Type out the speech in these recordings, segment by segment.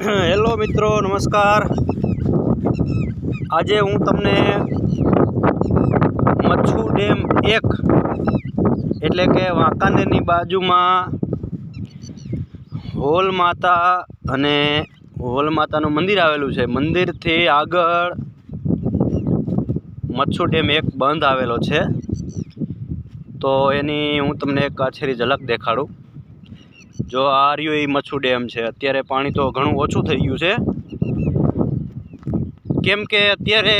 Hello મિત્રો, નમસ્કાર। આજે હું તમને મચ્છુ ડેમ 1 એટલે કે વાંકાનેરની બાજુમાં હોલ માતા અને હોલ માતાનું મંદિર આવેલું છે। મંદિરથી આગળ મચ્છુ ડેમ 1 બંધ આવેલો છે। તો એની હું તમને એક આછેરી ઝલક દેખાડું। જો આ રહ્યો એ મચ્છુ ડેમ છે। અત્યારે પાણી તો ઘણું ઓછું થઈ ગયું છે, કેમ કે અત્યારે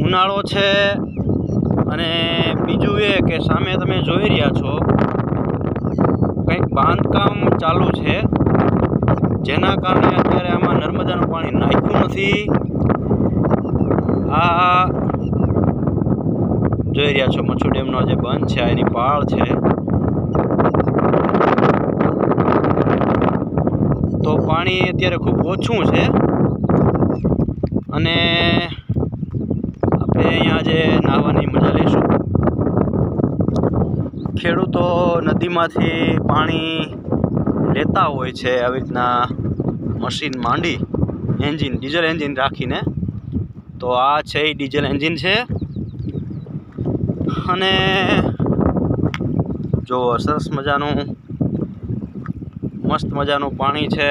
ઉનાળો છે અને બીજું એ કે સામે તમે જોઈ રહ્યા છો કંઈક બાંધકામ ચાલુ છે, જેના કારણે અત્યારે આમાં નર્મદાનું પાણી નાખ્યું નથી। આ જોઈ રહ્યા છો મચ્છુ ડેમનો જે બંધ છે, એની પાળ છે। તો પાણી અત્યારે ખૂબ ઓછું છે અને આપણે અહીંયા જે નાહવાની મજા લઈશું। ખેડૂતો નદીમાંથી પાણી લેતા હોય છે આવી રીતના મશીન માંડી, એન્જિન, ડીઝલ એન્જિન રાખીને। તો આ છે એ ડીઝલ એન્જિન છે અને જો સરસ મજાનું મસ્ત મજાનું પાણી છે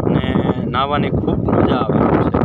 અને નાહવાની ખૂબ મજા આવે છે।